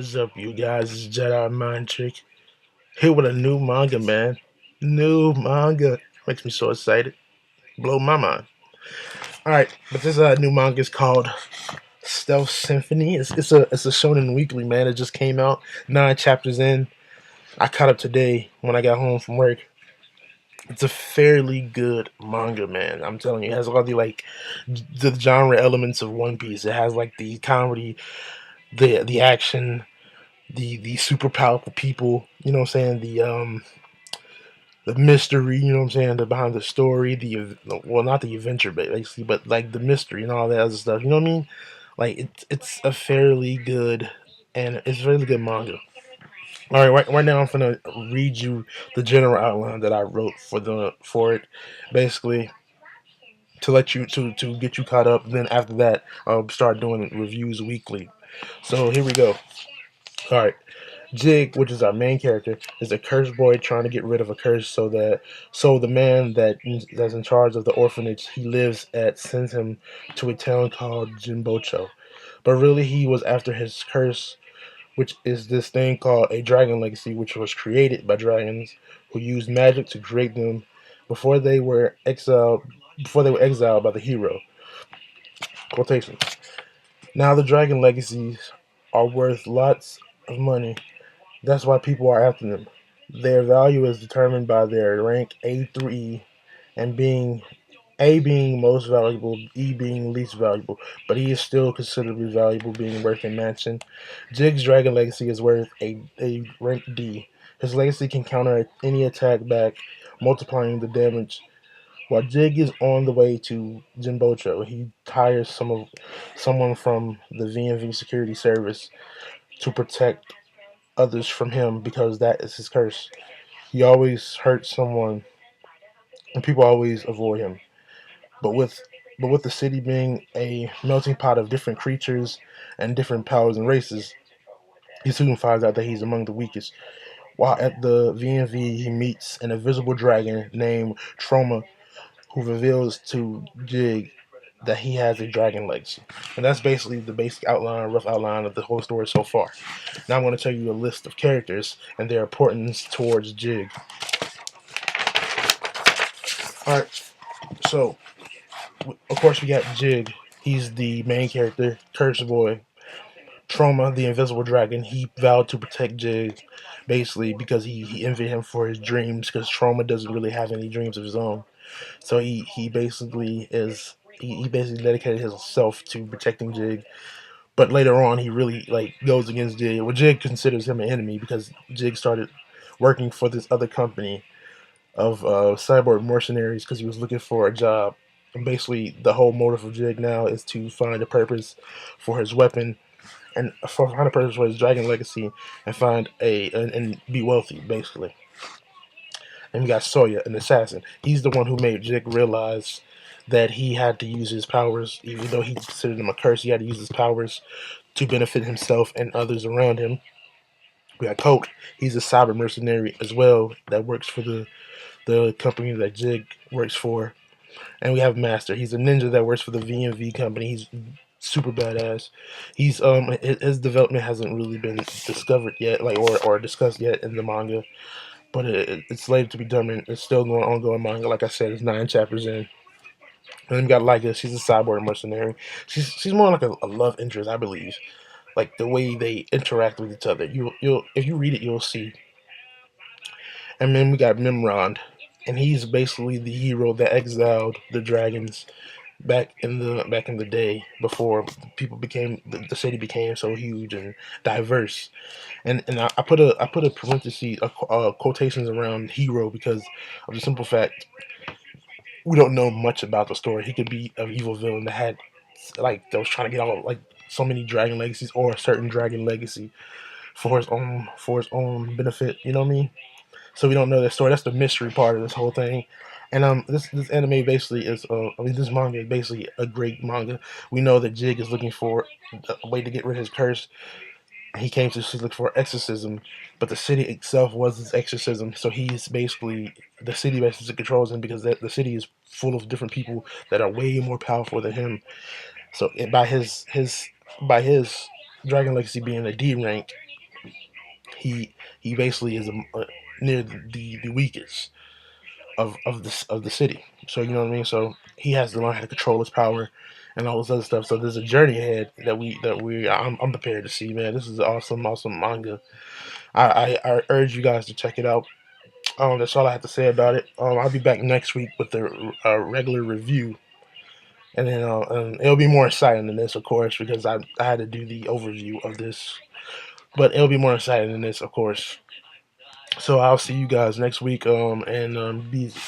What's up, you guys? It's Jedi Mind Trick here with a new manga, man. New manga makes me so excited, blow my mind. All right, but this new manga is called Stealth Symphony. It's a Shonen Weekly, man. It just came out, 9 chapters in. I caught up today when I got home from work. It's a fairly good manga, man. I'm telling you, it has a lot of the genre elements of One Piece. It has like the comedy, the action, the super powerful people, you know what I'm saying? The mystery, you know what I'm saying, the behind the story, well, not the adventure basically, but like the mystery and all that other stuff. You know what I mean? Like it's a fairly good and it's a really good manga. All right, right now I'm gonna read you the general outline that I wrote for it, basically to let you to get you caught up. Then after that, I'll start doing reviews weekly. So here we go. All right. Jig, which is our main character, is a curse boy trying to get rid of a curse so the man that's in charge of the orphanage he lives at sends him to a town called Jinbocho. But really he was after his curse, which is this thing called a dragon legacy, which was created by dragons who used magic to create them before they were exiled by the hero. Quotation. Now the dragon legacies are worth lots of money. That's why people are after them. Their value is determined by their rank A through E, and being A being most valuable, E being least valuable, but he is still considerably valuable, being worth a mansion. Jig's Dragon Legacy is worth a rank D. His legacy can counter any attack back, multiplying the damage. While Jig is on the way to Jinbocho, he hires someone from the V&V security service to protect others from him because that is his curse. He always hurts someone, and people always avoid him. But with the city being a melting pot of different creatures and different powers and races, he soon finds out that he's among the weakest. While at the V&V, he meets an invisible dragon named Troma, who reveals to Jig that he has a dragon legacy. And that's basically the basic outline, rough outline of the whole story so far. Now I'm going to tell you a list of characters and their importance towards Jig. Alright, so of course we got Jig. He's the main character, Curse Boy. Troma, the invisible dragon, he vowed to protect Jig basically because he envied him for his dreams because Troma doesn't really have any dreams of his own. So he basically he basically dedicated himself to protecting Jig. But later on, he really like goes against Jig. Well, Jig considers him an enemy because Jig started working for this other company of cyborg mercenaries because he was looking for a job. And basically, the whole motive of Jig now is to find a purpose for his weapon and find a purpose for his dragon legacy and and be wealthy, basically. And we got Soya, an assassin. He's the one who made Jig realize that he had to use his powers, even though he considered him a curse. He had to use his powers to benefit himself and others around him. We got Coke. He's a cyber mercenary as well that works for the company that Jig works for. And we have Master. He's a ninja that works for the V&V company. He's super badass. He's his development hasn't really been discovered yet, like or discussed yet in the manga, but it's slated to be done. And it's still going ongoing manga. Like I said, it's 9 chapters in. And then we got Leica. She's a cyborg mercenary. She's more like a love interest, I believe. Like the way they interact with each other. You'll if you read it, you'll see. And then we got Memrond, and he's basically the hero that exiled the dragons back in the day before the city became so huge and diverse. And I put a parenthesis quotations around hero because of the simple fact we don't know much about the story. He could be an evil villain that was trying to get all like so many dragon legacies or a certain dragon legacy for his own benefit. You know what I mean? So we don't know that story. That's the mystery part of this whole thing. And this anime basically is this manga is basically a great manga. We know that Jig is looking for a way to get rid of his curse. He came to look for exorcism, but the city itself was his exorcism. So he's basically the city basically controls him because the city is full of different people that are way more powerful than him. So by his dragon legacy being a D rank, he basically is near the weakest of the city. So you know what I mean. So he has to learn how to control his power and all this other stuff. So there's a journey ahead that I'm prepared to see, man. This is awesome manga. I urge you guys to check it out. That's all I have to say about it. I'll be back next week with a regular review, and then it'll be more exciting than this, of course, because I had to do the overview of this. But it'll be more exciting than this, of course. So I'll see you guys next week. And be easy.